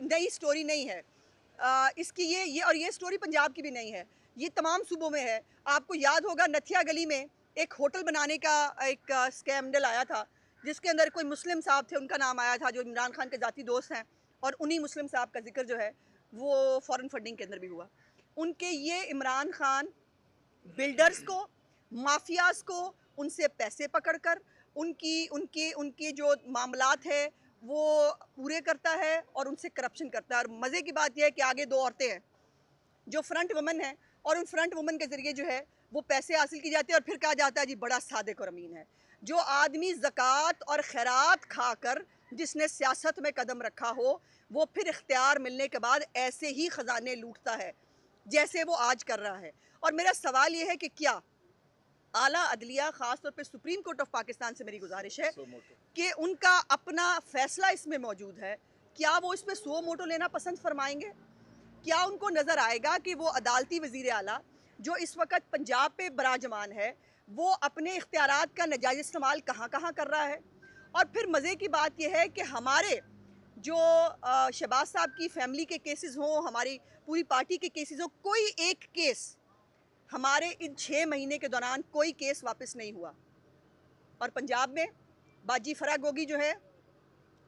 नई स्टोरी नहीं है। इसकी ये स्टोरी पंजाब की भी नहीं है, ये तमाम सूबों में है। आपको याद होगा नथिया गली में एक होटल बनाने का एक स्कैंडल आया था, जिसके अंदर कोई मुस्लिम साहब थे, उनका नाम आया था जो इमरान खान के ज़ाती दोस्त हैं, और उन्हीं मुस्लिम साहब का ज़िक्र जो है वो फ़ॉरेन फंडिंग के अंदर भी हुआ। उनके ये इमरान खान बिल्डर्स को, माफियाज़ को, उनसे पैसे पकड़कर उनकी उनके उनके जो मामलात है वो पूरे करता है और उनसे करप्शन करता है। और मज़े की बात यह है कि आगे 2 औरतें हैं जो फ्रंट वुमन हैं, और उन फ्रंट वुमन के ज़रिए जो है वो पैसे हासिल की जाते हैं और फिर कहा जाता है जी बड़ा सादिक और अमीन है। जो आदमी ज़कात और खैरात खाकर जिसने सियासत में कदम रखा हो, वो फिर इख्तियार मिलने के बाद ऐसे ही ख़जाने लूटता है जैसे वो आज कर रहा है। और मेरा सवाल ये है कि क्या आला अदलिया, ख़ास तौर पे सुप्रीम कोर्ट ऑफ पाकिस्तान से मेरी गुजारिश है कि उनका अपना फ़ैसला इसमें मौजूद है, क्या वो इस पे सो मोटो लेना पसंद फरमाएंगे? क्या उनको नज़र आएगा कि वो अदालती वज़ीर आला जो इस वक़्त पंजाब पे बराजमान है, वो अपने इख्तियारात का नाजायज़ इस्तेमाल कहाँ-कहाँ कर रहा है? और फिर मज़े की बात ये है कि हमारे जो शहबाज साहब की फ़ैमिली के केसेस हों, हमारी पूरी पार्टी के केसेस हों, कोई एक केस हमारे इन 6 महीने के दौरान कोई केस वापस नहीं हुआ। और पंजाब में बाजी फरा गोगी जो है,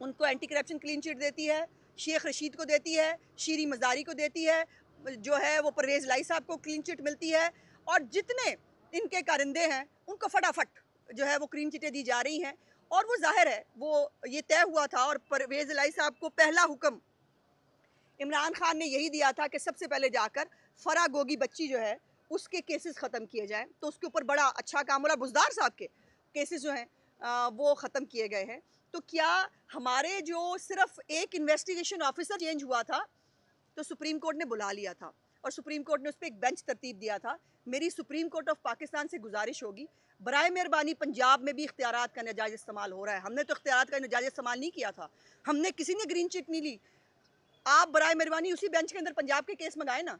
उनको एंटी करप्शन क्लीन चिट देती है, शेख रशीद को देती है, शीरी मज़ारी को देती है, जो है वो परवेज़ लाई साहब को क्लीन चिट मिलती है, और जितने इनके कारिंदे हैं उनको फटाफट जो है वो क्लीन चिटें दी जा रही हैं। और वो ज़ाहिर है वो ये तय हुआ था, और परवेज़ लाई साहब को पहला हुक्म इमरान खान ने यही दिया था कि सबसे पहले जाकर फरा गोगी बच्ची जो है उसके केसेस ख़त्म किए जाएँ। तो उसके ऊपर बड़ा अच्छा काम हो रहा है। बुज़दार साहब के केसेस जो हैं वो ख़त्म किए गए हैं। तो क्या हमारे जो सिर्फ़ एक इन्वेस्टिगेशन ऑफ़िसर चेंज हुआ था, तो सुप्रीम कोर्ट ने बुला लिया था और सुप्रीम कोर्ट ने उस पे एक बेंच तरतीब दिया था। मेरी सुप्रीम कोर्ट ऑफ पाकिस्तान से गुजारिश होगी, बराए मेहरबानी पंजाब में भी इख्तियारात का नाजायज़ इस्तेमाल हो रहा है। हमने तो इख्तियारात का नाजायज़ इस्तेमाल नहीं किया था। हमने किसी ने ग्रीन चिट नहीं ली। आप बराए मेहरबानी उसी बेंच के अंदर पंजाब के केस मंगाए ना,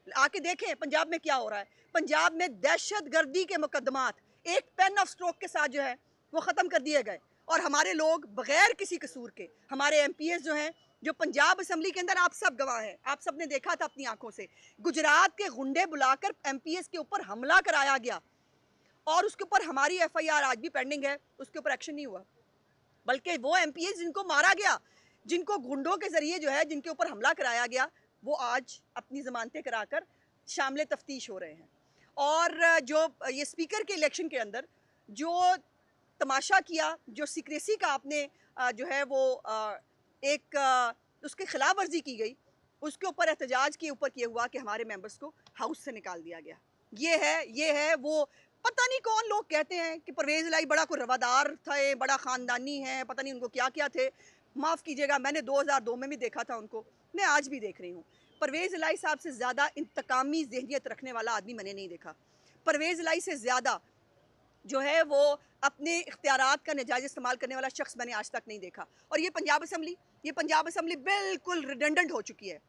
आके देखें पंजाब में क्या हो रहा है। पंजाब में दहशत गर्दी के मुकदमात एक पेन ऑफ स्ट्रोक के साथ जो है वो ख़त्म कर दिए गए, और हमारे लोग बगैर किसी कसूर के, हमारे एमपीएस जो हैं, जो पंजाब असम्बली के अंदर आप सब गवाह हैं, आप सब ने देखा था अपनी आंखों से, गुजरात के गुंडे बुलाकर एमपीएस के ऊपर हमला कराया गया, और उसके ऊपर हमारी एफआईआर आज भी पेंडिंग है, उसके ऊपर एक्शन नहीं हुआ। बल्कि वो एमपीएस जिनको मारा गया, जिनको गुंडों के ज़रिए जो है जिनके ऊपर हमला कराया गया, वो आज अपनी ज़मानतें कराकर शामिल तफ्तीश हो रहे हैं। और जो ये स्पीकर के इलेक्शन के अंदर जो तमाशा किया, जो सीक्रेसी का आपने जो है वो एक उसकी खिलाफ वर्जी की गई, उसके ऊपर एहतजाज के ऊपर किया हुआ कि हमारे मेंबर्स को हाउस से निकाल दिया गया। ये है वो, पता नहीं कौन लोग कहते हैं कि परवेज़ इलाही बड़ा कोई रवादार थे, बड़ा ख़ानदानी है, पता नहीं उनको क्या-क्या थे। माफ़ कीजिएगा, मैंने 2002 में भी देखा था उनको, मैं आज भी देख रही हूँ। परवेज़ इलाही साहब से ज़्यादा इंतकामी ज़हनियत रखने वाला आदमी मैंने नहीं देखा। परवेज़ इलाही से ज़्यादा जो है वो अपने इख्तियारात का नाजायज़ इस्तेमाल करने वाला शख्स मैंने आज तक नहीं देखा। और ये पंजाब असम्बली बिल्कुल रिडंडेंट हो चुकी है।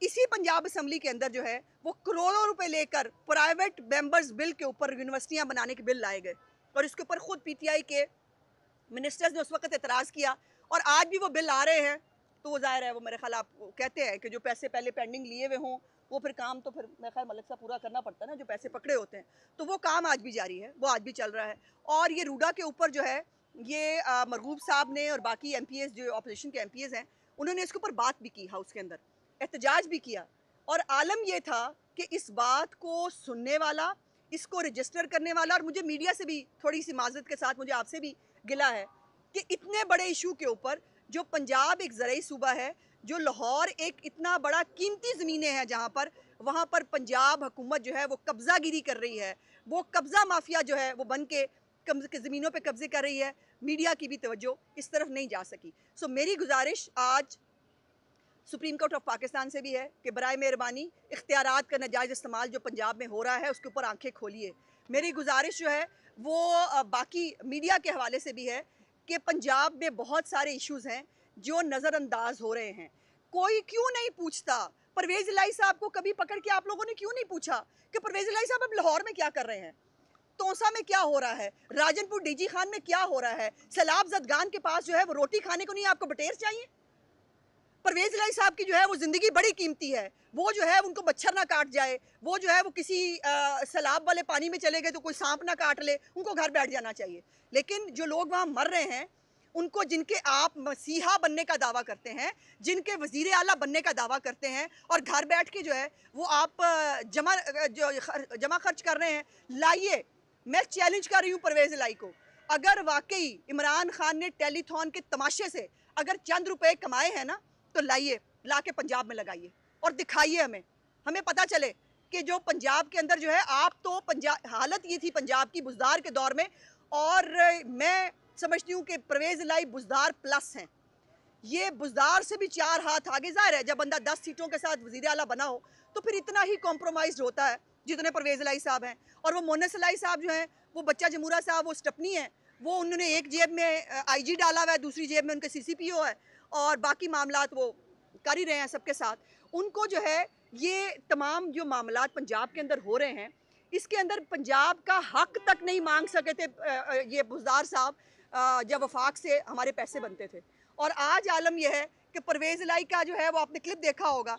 इसी पंजाब असम्बली के अंदर जो है वो करोड़ों रुपए लेकर प्राइवेट मेंबर्स बिल के ऊपर यूनिवर्सिटियां बनाने के बिल लाए गए, और इसके ऊपर खुद पीटीआई के मिनिस्टर्स ने उस वक्त एतराज़ किया, और आज भी वो बिल आ रहे हैं। तो वो ज़ाहिर है वो मेरे ख्याल आप कहते हैं कि जो पैसे पहले पेंडिंग लिए हुए हों वो फिर काम तो फिर मेरे ख्याल मलिक साहब पूरा करना पड़ता है ना, जो पैसे पकड़े होते हैं। तो वो काम आज भी जारी है, वो आज भी चल रहा है। और ये रूडा के ऊपर जो है ये मरगूब साहब ने और बाकी एमपीएस जो अपोजिशन के एमपीएस हैं, उन्होंने इसके ऊपर बात भी की हाउस के अंदर, एहतजाज भी किया। और आलम ये था कि इस बात को सुनने वाला, इसको रजिस्टर करने वाला, और मुझे मीडिया से भी थोड़ी सी माजरत के साथ मुझे आपसे भी गिला है कि इतने बड़े इशू के ऊपर, जो पंजाब एक ज़रई सूबा है, जो लाहौर एक इतना बड़ा कीमती ज़मीनें हैं जहाँ पर, वहाँ पर पंजाब हुकूमत जो है वो कब्ज़ागिरी कर रही है, वो कब्ज़ा माफिया जो है वो बन के ज़मीनों पे कब्ज़े कर रही है। मीडिया की भी तवज्जो इस तरफ नहीं जा सकी। सो मेरी गुजारिश आज सुप्रीम कोर्ट ऑफ पाकिस्तान से भी है कि बराए मेहरबानी इख्तियारात का नाजायज़ इस्तेमाल जो पंजाब में हो रहा है उसके ऊपर आंखें खोलिए। मेरी गुजारिश जो है वो बाकी मीडिया के हवाले से भी है कि पंजाब में बहुत सारे इश्यूज़ हैं जो नज़रअंदाज हो रहे हैं। कोई क्यों नहीं पूछता? परवेज़ इलाही साहब को कभी पकड़ के आप लोगों ने क्यों नहीं पूछा कि परवेज़ इलाही साहब अब लाहौर में क्या कर रहे हैं? तोसा में क्या हो रहा है? राजनपुर डीजी खान में क्या हो रहा है? सैलाब ज़दगान के पास जो है वो रोटी खाने को नहीं, आपको बटेर चाहिए? परवेज इलाही साहब की जो है वो ज़िंदगी बड़ी कीमती है। वो जो है उनको मच्छर ना काट जाए, वो जो है वो किसी सैलाब वाले पानी में चले गए तो कोई सांप ना काट ले, उनको घर बैठ जाना चाहिए। लेकिन जो लोग वहाँ मर रहे हैं, उनको जिनके आप मसीहा बनने का दावा करते हैं, जिनके वज़ीर आला बनने का दावा करते हैं और घर बैठ के जो है वो आप जमा खर्च कर रहे हैं, लाइए। मैं चैलेंज कर रही हूँ परवेज़ इलाही को, अगर वाक़ई इमरान खान ने टेलीथॉन के तमाशे से अगर चंद रुपए कमाए हैं ना, तो लाइए, ला के पंजाब में लगाइए और दिखाइए हमें। हमें पता चले कि जो पंजाब के अंदर जो है आप तो हालत ये थी पंजाब की बुज़दार के दौर में, और मैं समझती हूँ कि परवेज़ इलाही बुज़दार प्लस हैं। ये बुज़दार से भी 4 हाथ आगे। ज़ाहिर है जब बंदा 10 सीटों के साथ वज़ीर आला बना हो, तो फिर इतना ही कॉम्प्रोमाइज़्ड होता है, जितने परवेज़ इलाही साहब हैं। और वो मोहन्नस इलाही साहब जो हैं, वो बच्चा जमूरा साहब, वो स्टपनी हैं। वो उन्होंने एक जेब में आईजी डाला हुआ है, दूसरी जेब में उनके सीसीपीओ है और बाकी मामलात वो कर ही रहे हैं सबके साथ। उनको जो है ये तमाम जो मामलात पंजाब के अंदर हो रहे हैं, इसके अंदर पंजाब का हक तक नहीं माँग सके थे ये बुज़दार साहब, जब वफाक से हमारे पैसे बनते थे। और आज आलम यह है कि परवेज़ इलाही का जो है वो आपने क्लिप देखा होगा,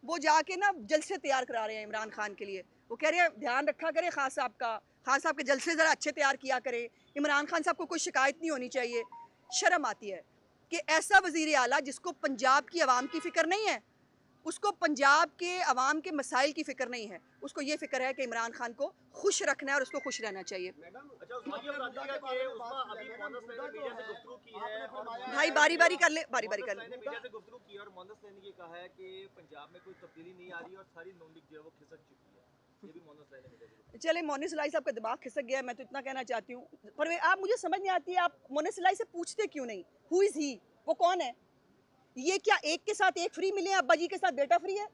वो जाके ना जलसे तैयार करा रहे हैं इमरान खान के लिए। वो कह रहे हैं ध्यान रखा करें खान साहब का, खान साहब के जलसे ज़रा अच्छे तैयार किया करें, इमरान खान साहब को कोई शिकायत नहीं होनी चाहिए। शर्म आती है कि ऐसा वज़ीर आला जिसको पंजाब की आवाम की फ़िक्र नहीं है, उसको पंजाब के अवाम के मसाइल की फ़िक्र नहीं है, उसको ये फ़िक्र है कि इमरान खान को खुश रखना है और उसको खुश रहना चाहिए। अच्छा, उस्मा ये बताइएगा कि उस्मा अभी मोहन्नस सैनी ने मीडिया से गुफ्तगू की है और भाई बारी-बारी कर ले, बारी-बारी कर मोहन्नस सैनी ने ले। मीडिया से गुफ्तगू की है और मोहन्नस सैनी ये कहा है कि पंजाब में कोई तब्दीली नहीं आ रही और सारी नून लीग जो है वो खिसक चुकी है। ये भी मोहन्नस सैनी ने मीडिया से गुफ्तगू चले, मोहन्नस इलाही साहब का दिमाग खिसक गया है, मैं तो इतना कहना चाहती हूँ। पर वे आप, मुझे समझ नहीं आती है, आप मोहन्नस इलाही से पूछते क्यों नहीं? हू इज़ ही? वो कौन है? ये क्या एक के साथ एक फ्री मिले, अब्बा जी के साथ बेटा फ्री है?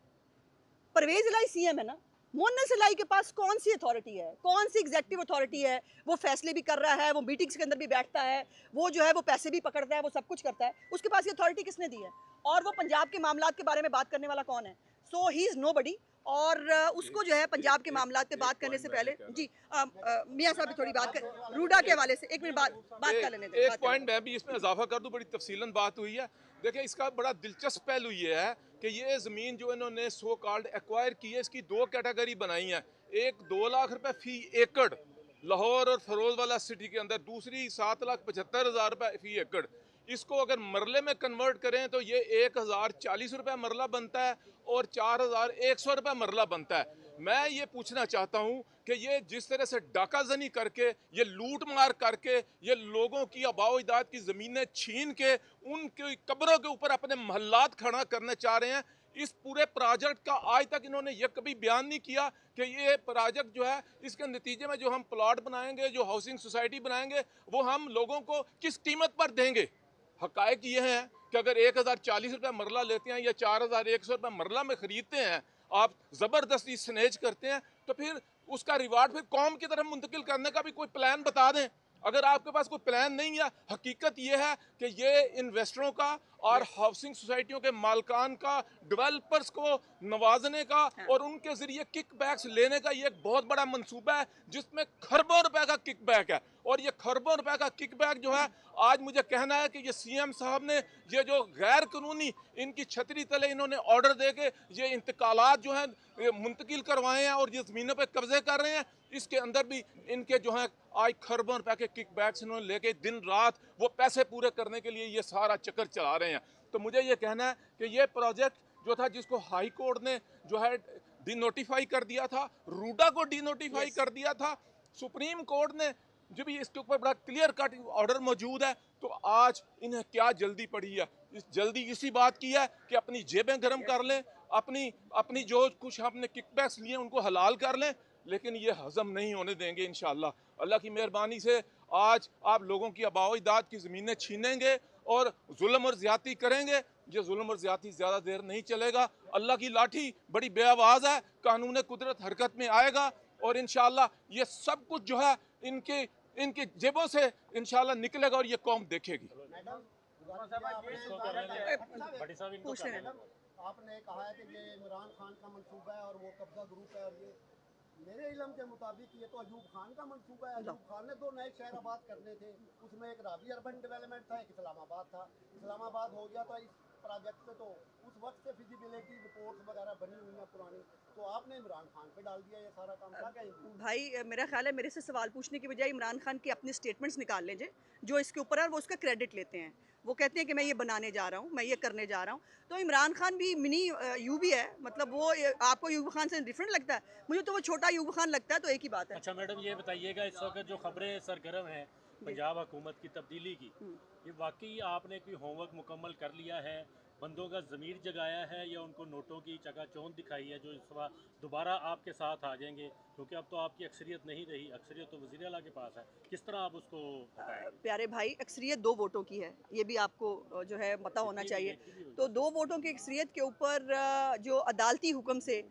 परवेज़ इलाही सीएम है ना। मोहन्नस इलाही के पास कौन सी अथॉरिटी है, कौन सी एग्जेक्टिव अथॉरिटी है? वो फैसले भी कर रहा है, वो मीटिंग्स के अंदर भी बैठता है, वो जो है वो पैसे भी पकड़ता है, वो सब कुछ करता है। उसके पास ये अथॉरिटी किसने दी है? और वो पंजाब के मामलात के बारे में बात करने वाला कौन है? सो ही इज़ नोबडी। और उसको जो है पंजाब के मामलात पे बात करने से पहले जी मियाँ साहब भी थोड़ी बात कर, रूडा के हवाले से 1 मिनट बात कर लेने दें, एक बात कर पॉइंट लेने मैं भी इसमें इजाफा कर दूं, बड़ी तफसीलन बात हुई है। देखिए, इसका बड़ा दिलचस्प पहलू ये है कि ये ज़मीन जो इन्होंने सो कॉल्ड एक्वायर की है, इसकी 2 कैटेगरी बनाई है। एक 2 लाख रुपए फी एकड़ लाहौर और फरोजवाला सिटी के अंदर, दूसरी 7,75,000 रुपए फी एकड़। इसको अगर मरले में कन्वर्ट करें तो ये 1,040 रुपये मरला बनता है और 4,100 रुपये मरला बनता है। मैं ये पूछना चाहता हूँ कि ये जिस तरह से डाकाजनी करके, ये लूट मार करके, ये लोगों की आबाओ-अजदाद की ज़मीनें छीन के उनकी कब्रों के ऊपर अपने महल्लात खड़ा करना चाह रहे हैं, इस पूरे प्रोजेक्ट का आज तक इन्होंने ये कभी बयान नहीं किया कि ये प्रोजेक्ट जो है, इसके नतीजे में जो हम प्लॉट बनाएंगे, जो हाउसिंग सोसाइटी बनाएंगे, वो हम लोगों को किस कीमत पर देंगे। हकायक ये हैं कि अगर 1,040 रुपये मरला लेते हैं या 4,100 रुपये मरला में ख़रीदते हैं, आप ज़बरदस्ती स्नेच करते हैं, तो फिर उसका रिवार्ड फिर कौम की तरफ मुंतकिल करने का भी कोई प्लान बता दें। अगर आपके पास कोई प्लान नहीं है, हकीकत ये है कि ये इन्वेस्टरों का और हाउसिंग सोसाइटियों के मालकान का, डेवलपर्स को नवाजने का और उनके ज़रिए किक बैक्स लेने का ये एक बहुत बड़ा मंसूबा है, जिसमें खरबों रुपए का किक बैक है। और ये खरबों रुपए का किक बैक जो है, आज मुझे कहना है कि ये सीएम साहब ने ये जो गैर कानूनी इनकी छतरी तले इन्होंने ऑर्डर दे के ये इंतकालात जो हैं मुंतकिल करवाए हैं और ये ज़मीनों पे कब्जे कर रहे हैं, इसके अंदर भी इनके जो हैं आज खरबों रुपए के किक बैक्स इन्होंने लेके दिन रात वो पैसे पूरे करने के लिए ये सारा चक्कर चला रहे हैं। तो मुझे ये कहना है कि ये प्रोजेक्ट जो था, जिसको हाई कोर्ट ने जो है डिनोटिफाई कर दिया था, रूडा को डिनोटिफाई कर दिया था, सुप्रीम कोर्ट ने जो भी इसके ऊपर बड़ा क्लियर कट ऑर्डर मौजूद है, तो आज इन्हें क्या जल्दी पड़ी है? इस जल्दी इसी बात की है कि अपनी जेबें गर्म कर लें, अपनी अपनी जो कुछ हमने किकबैक्स लिए उनको हलाल कर लें, लेकिन ये हजम नहीं होने देंगे इंशाल्लाह। अल्लाह की मेहरबानी से आज आप लोगों की आबाओ-अजदाद की ज़मीनें छीनेंगे और जुल्म और ज़्यादती करेंगे। ये जुल्म और ज़्यादती ज़्यादा देर नहीं चलेगा। अल्लाह की लाठी बड़ी बेआवाज़ है, कानून कुदरत हरकत में आएगा और इंशाल्लाह ये सब कुछ जो है इनके इनकी जेबों से इंशाल्लाह निकलेगा और ये कौम देखेगी। पूछ रहे हैं। आपने कहा है कि ये इमरान खान का मंसूबा है और वो कब्जा ग्रुप है, और ये मेरे इल्म के मुताबिक ये तो अयूब खान का मंसूबा है। अयूब खान ने 2 नए शहर आबाद करने थे, उसमें एक रावी अर्बन डेवलपमेंट था, एक इस्लामाबाद था। इस्लामाबाद हो गया तो प्रोजेक्ट पे, तो उस वक्त से फिजिबिलिटी रिपोर्ट्स वगैरह बनी हुई हैं पुरानी, तो आपने इमरान खान पे डाल दिया ये सारा काम, क्या कहेंगे? भाई मेरा ख्याल है मेरे से सवाल पूछने की बजाय इमरान खान के अपने स्टेटमेंट्स निकाल लें जो इसके ऊपर है, वो उसका क्रेडिट लेते हैं। वो कहते हैं कि मैं ये बनाने जा रहा हूँ, मैं ये करने जा रहा हूँ। तो इमरान खान भी मिनी यूब ही है, मतलब वो आपको यूब खान से डिफरेंट लगता है? मुझे तो वो छोटा यूब खान लगता है, तो एक ही बात है। अच्छा मैडम, ये बताइएगा इस वक्त जो खबरें सरगर्म हैं पंजाब हुकूमत की तब्दीली की, ये वाकई आपने कोई होमवर्क मुकम्मल कर लिया है, बंदों का ज़मीर जगाया है, या उनको नोटों की चकाचौंध दिखाई है जो इस बार दोबारा आपके साथ आ जाएंगे? क्योंकि अब तो आपकी अक्सरियत नहीं रही, अक्सरियत तो वज़ीर आला के पास है, किस तरह आप उसको हटाएंगे? प्यारे भाई, अक्सरियत 2 वोटों की है, ये भी आपको जो है पता होना चाहिए। तो 2 वोटों की अक्सरियत के ऊपर जो अदालती हुक्म से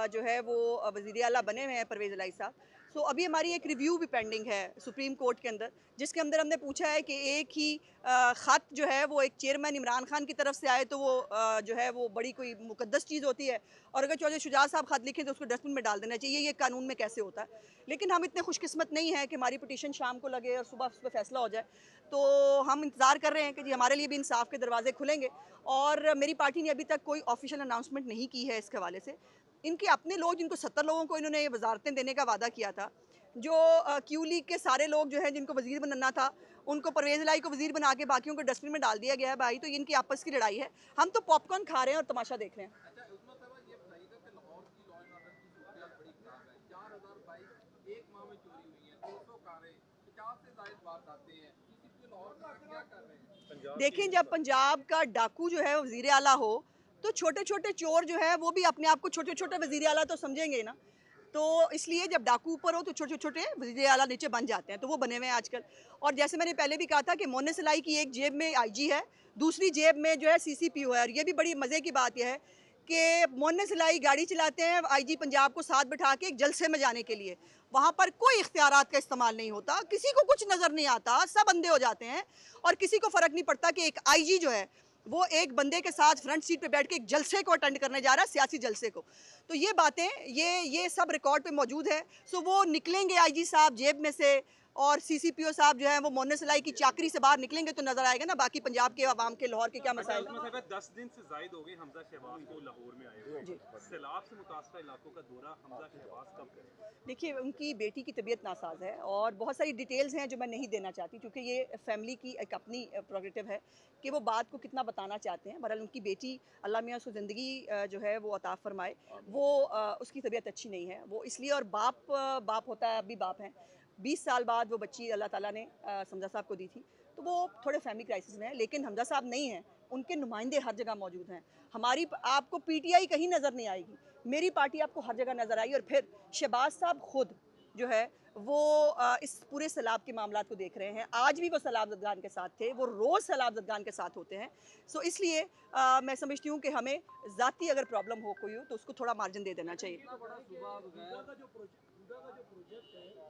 जो है वो वज़ीर आला बने हुए हैं परवेज़ इलाही साहब। सो अभी हमारी एक रिव्यू भी पेंडिंग है सुप्रीम कोर्ट के अंदर, जिसके अंदर हमने पूछा है कि एक ही ख़त जो है वो एक चेयरमैन इमरान खान की तरफ से आए तो वो जो है वो बड़ी कोई मुक़द्दस चीज़ होती है, और अगर चौधरी शुजात साहब ख़त लिखें तो उसको डस्टबिन में डाल देना चाहिए। ये कानून में कैसे होता है? लेकिन हम इतने खुशकिस्मत नहीं हैं कि हमारी पिटीशन शाम को लगे और सुबह उस पर फैसला हो जाए। तो हम इंतज़ार कर रहे हैं कि जी हमारे लिए भी इंसाफ के दरवाजे खुलेंगे, और मेरी पार्टी ने अभी तक कोई ऑफिशियल अनाउंसमेंट नहीं की है इसके हवाले से। इनके अपने लोग, जिनको 70 लोगों को इन्होंने वजारतें देने का वादा किया था, जो क्यू लीग के सारे लोग जो हैं जिनको वज़ीर बनना था, उनको परवेज़ इलाही को वज़ीर बना के बाकियों को डस्टबिन में डाल दिया गया है। भाई तो इनकी आपस की लड़ाई है, हम तो पॉपकॉर्न खा रहे हैं और तमाशा देख रहे हैं। अच्छा उस्मान साहब, ये बताइएगा कि लाहौर की लॉ एंड ऑर्डर की सूरत बड़ी खराब है। 4000 बाइक एक माह में चोरी हुई हैं, 200 कारें, 50 से ज़ायद वारदातें हैं। सीसीपी लाहौर में क्या कर रहे हैं? देखिए, जब पंजाब का डाकू जो है वज़ीर आला हो, तो छोटे छोटे चोर जो है वो भी अपने आप को छोटे छोटे वज़ीर आला तो समझेंगे ही ना। तो इसलिए जब डाकू ऊपर हो तो छोटे छोटे वज़ीर आला नीचे बन जाते हैं, तो वो बने हुए हैं आजकल। और जैसे मैंने पहले भी कहा था कि मोहन सलाई की एक जेब में आईजी है, दूसरी जेब में जो है सीसीपीओ है। और ये भी बड़ी मज़े की बात यह है कि मोहन सलाई गाड़ी चलाते हैं आईजी पंजाब को साथ बिठा के एक जलसे में जाने के लिए। वहाँ पर कोई इख्तियारात का इस्तेमाल नहीं होता, किसी को कुछ नज़र नहीं आता, सब अंधे हो जाते हैं, और किसी को फ़र्क नहीं पड़ता कि एक आईजी जो है वो एक बंदे के साथ फ्रंट सीट पे बैठ के एक जलसे को अटेंड करने जा रहा है, सियासी जलसे को। तो ये बातें, ये सब रिकॉर्ड पे मौजूद है। सो वो निकलेंगे आईजी साहब जेब में से, और सीसीपीओ साहब जो है वो मोहन सलाई की चाकरी से बाहर निकलेंगे तो नजर आएगा ना बाकी पंजाब के अवाम के, लाहौर के क्या मसाइल हैं। 10 दिन से जायद हो गए हमजा शहबाज को लाहौर में आए हुए। जी। सैलाब से मुतासरा इलाकों का दौरा हमजा शहबाज कब करें? देखिए, उनकी बेटी की तबीयत नासाज है और बहुत सारी डिटेल्स हैं जो मैं नहीं देना चाहती, क्योंकि ये फैमिली की एक अपनी प्रोग्रेटिव है कि वो बात को कितना बताना चाहते हैं। बहरहाल उनकी बेटी, अल्लाह मियाँ उसको ज़िंदगी जो है वो अता फरमाए, वो उसकी तबीयत अच्छी नहीं है, वो इसलिए। और बाप होता है, अभी बाप हैं। 20 साल बाद वो बच्ची अल्लाह ताला ने हमजा साहब को दी थी, तो वो थोड़े फैमिली क्राइसिस में है। लेकिन हमजा साहब नहीं हैं, उनके नुमाइंदे हर जगह मौजूद हैं। हमारी आपको पीटीआई कहीं नज़र नहीं आएगी, मेरी पार्टी आपको हर जगह नज़र आई। और फिर शहबाज साहब खुद जो है वो इस पूरे सैलाब के मामलात को देख रहे हैं। आज भी वो सैलाब ज़दगान के साथ थे, वो रोज़ सैलाब ज़दगान के साथ होते हैं। सो इसलिए मैं समझती हूँ कि हमें ज़ाती अगर प्रॉब्लम हो कोई हो तो उसको थोड़ा मार्जिन दे देना चाहिए। इतना बड़ा सुबह बगैर का जो प्रोजेक्ट है,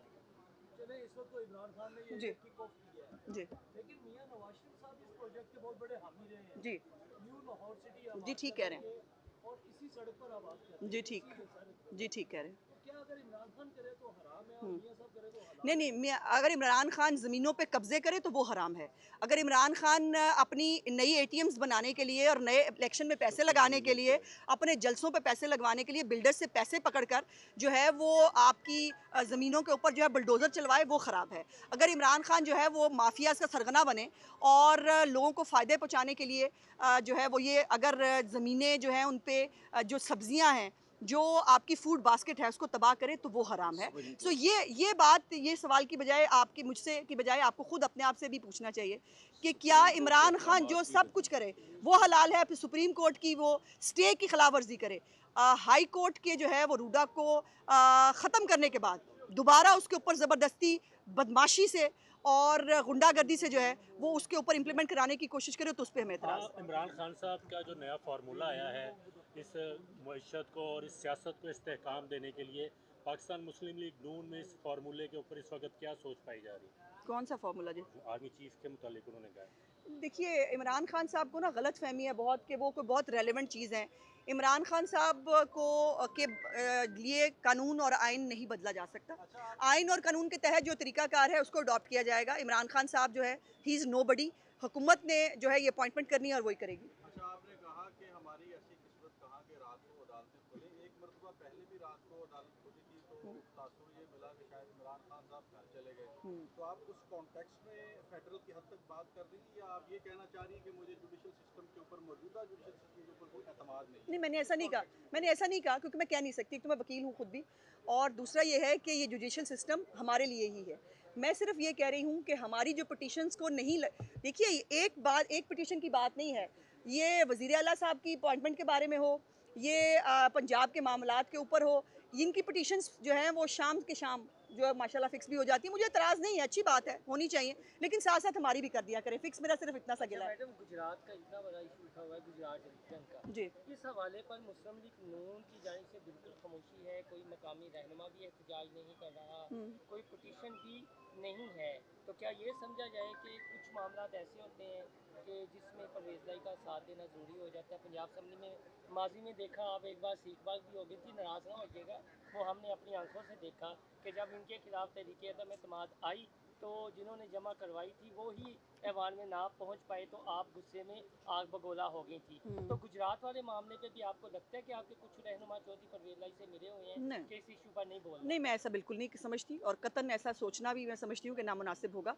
चले इस वक्त तो इमरान खान ने जी। ये किक ऑफ किया है, जी लेकिन मियां नवाज शरीफ साहब इस प्रोजेक्ट के बहुत बड़े हामी रहे हैं। जी न्यू लाहौर सिटी जी, ठीक कह रहे हैं। और इसी सड़क पर आबाद कर रहे हैं। जी ठीक, इसी सड़क पर। जी ठीक कह रहे हैं। क्या अगर इमरान खान करे तो हराम है और मियां साहब करे तो हलाल? नहीं, अगर इमरान खान ज़मीनों पे कब्ज़े करे तो वो हराम है। अगर इमरान खान अपनी नई एटीएम्स बनाने के लिए और नए इलेक्शन में पैसे लगाने के लिए, अपने जलसों पे पैसे लगवाने के लिए बिल्डर से पैसे पकड़कर जो है वो आपकी ज़मीनों के ऊपर जो है बुलडोज़र चलवाए, वो ख़राब है। अगर इमरान खान जो है वो माफियाज़ का सरगना बने और लोगों को फ़ायदे पहुँचाने के लिए जो है वो ये अगर ज़मीनें जो हैं उन पे जो सब्ज़ियाँ हैं, जो आपकी फूड बास्केट है उसको तबाह करे, तो वो हराम है। सो ये बात, ये सवाल की बजाय आपकी, मुझसे की बजाय आपको खुद अपने आप से भी पूछना चाहिए कि क्या इमरान खान जो सब कुछ करे वो हलाल है? फिर सुप्रीम कोर्ट की वो स्टे की खिलाफ वर्जी करे, हाई कोर्ट के जो है वो रूडा को ख़त्म करने के बाद दोबारा उसके ऊपर ज़बरदस्ती, बदमाशी से और गुंडागर्दी से जो है वो उसके ऊपर इम्प्लीमेंट कराने की कोशिश करे, तो उस पर हमें एतराज़ है। इमरान खान साहब का जो नया फार्मूला आया है इस मईशत को और इस सियासत को इस्तेहकाम देने के लिए, पाकिस्तान मुस्लिम लीग नून में इस फार्मूले के ऊपर इस वक्त क्या सोच पाई जा रही है? कौन सा फार्मूला जी? आर्मी चीफ के मुतालिक उन्होंने कहा। देखिए, इमरान खान साहब को ना गलत फहमी है बहुत कि वो कोई बहुत रेलेवेंट चीज़ है। इमरान खान साहब को के लिए कानून और आइन नहीं बदला जा सकता। आइन और कानून के तहत जो तरीक़ाकार है उसको अडॉप्ट किया जाएगा। इमरान खान साहब जो है, ही इज़ नोबडी। हुकूमत ने जो है ये अपॉइंटमेंट करनी है और वही करेगी। अच्छा, आपने कहा कहा कि रात को अदालतें खुले, एक मरतबा पहले भी रात को अदालत खुली थी तो तासुर ये मिला कि शायद इमरान खान साहब घर चले गए। तो आप उस कॉन्टेक्स्ट में फेडरल की हद तक बात कर रही हैं या आप ये कहना चाह रही हैं कि मुझे जुडिशल सिस्टम के ऊपर, मौजूदा जुडिशल सिस्टम के ऊपर कोई एतमाद नहीं है? नहीं, मैंने ऐसा नहीं कहा क्योंकि मैं कह नहीं सकती। एक तो मैं वकील हूँ खुद भी, और दूसरा ये है कि ये जुडिशल सिस्टम हमारे लिए ही है। मैं सिर्फ ये कह रही हूँ कि हमारी जो पिटिशंस को नहीं देखिए, एक पिटिशन की बात नहीं है, ये वज़ीर आला साहब की अपॉइंटमेंट के बारे में हो, ये पंजाब के मामलात के ऊपर हो, इनकी पिटिशंस जो हैं वो शाम के शाम जो है माशाल्लाह फिक्स भी हो जाती है। मुझे एतराज़ नहीं है, अच्छी बात है, होनी चाहिए, लेकिन साथ साथ हमारी भी कर दिया करें फिक्स। मेरा सिर्फ इतना सा गिला है। मैडम, गुजरात का इतना बड़ा इशू उठा हुआ है, गुजरात डिवीजन का, जी। इस हवाले पर मुस्लिम लीग नून की जानिब से बिल्कुल खामोशी है। कोई मकामी रहनुमा भी एहतजाज नहीं कर रहा, कोई पिटीशन भी नहीं है। तो क्या ये समझा जाए कि कुछ मामला ऐसे होते हैं कि जिसमें परवेज़ भाई का साथ देना ज़रूरी हो जाता है? पंजाब असम्बली में माजी में देखा, आप एक बार सीखबाग भी हो गई थी, नाराज़ ना होइएगा, वो हमने अपनी आंखों से देखा कि जब इनके खिलाफ तहरीक अदम एतमाद आई तो जिन्होंने जमा करवाई थी वो ही ऐवान में ना पहुंच पाए, तो आप गुस्से में आग बगोला हो गई थी। तो गुजरात वाले मामले पे भी आपको लगता है कि आपके कुछ रहनुमा चौधरी परवेज़ भाई से मिले हुए हैं नहीं। कि इस इशू पर नहीं बोल रहे? नहीं, मैं ऐसा बिल्कुल नहीं समझती, और कतन ऐसा सोचना भी मैं समझती हूँ कि नामुनासिब होगा।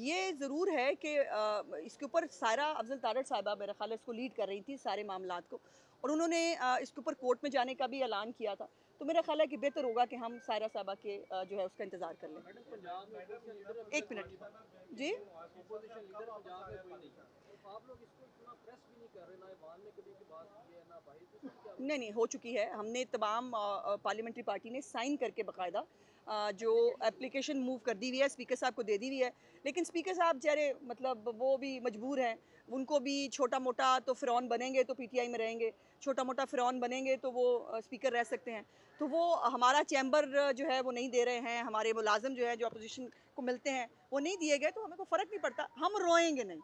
ये ज़रूर है कि इसके ऊपर सायरा अफजल तारड़ साहिबा मेरा ख्याल है इसको लीड कर रही थी सारे मामलात को, और उन्होंने इसके ऊपर कोर्ट में जाने का भी ऐलान किया था। तो मेरा ख्याल है कि बेहतर होगा कि हम सायरा साहिबा के जो है उसका इंतज़ार कर लें। एक मिनट जी। अपोजिशन लीडर पंजाब में कोई नहीं, तो आप लोग इसको इतना प्रेस भी नहीं कर रहे, ना ईवान में कभी की बात की है ना भाई, तो इसकी क्या? नहीं, हो चुकी है। हमने तमाम पार्लियामेंट्री पार्टी ने साइन करके बाकायदा जो एप्लीकेशन मूव कर दी हुई है, स्पीकर साहब को दे दी हुई है। लेकिन स्पीकर साहब बेचारे मतलब वो भी मजबूर हैं, उनको भी छोटा मोटा तो फ़िरौन बनेंगे तो पीटीआई में रहेंगे, छोटा मोटा फ़िरौन बनेंगे तो वो स्पीकर रह सकते हैं। तो वो हमारा चैम्बर जो है वो नहीं दे रहे हैं, हमारे मुलाजिम जो है जो अपोजिशन को मिलते हैं वो नहीं दिए गए, तो हमें कोई फ़र्क नहीं पड़ता। हम रोएंगे नहीं,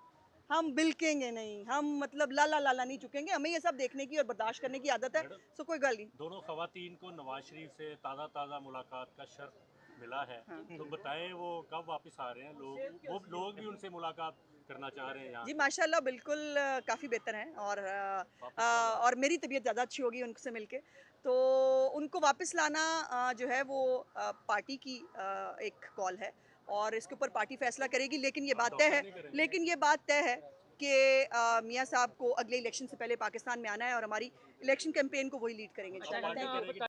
हम बिल्केंगे नहीं, हम मतलब लाला लाला नहीं चुकेंगे। हमें ये सब देखने की और बर्दाश्त करने की आदत है, सो कोई गल नहीं। दोनों खवातीन को नवाज शरीफ से ताज़ा मुलाकात का शर्फ मिला है, तो बताएं वो कब वापस आ रहे हैं? लोग भी उनसे मुलाकात करना चाह रहे हैं यहाँ। जी माशाल्लाह बिल्कुल काफ़ी बेहतर हैं, और मेरी तबीयत ज़्यादा अच्छी होगी उनसे मिलके। तो उनको वापस लाना जो है वो पार्टी की एक कॉल है, और इसके ऊपर पार्टी फैसला करेगी। लेकिन ये बात तय है कि मियाँ साहब को अगले इलेक्शन से पहले पाकिस्तान में आना है, और हमारी इलेक्शन कैंपेन को वही लीड करेंगे। अच्छा, पार्टी करेगी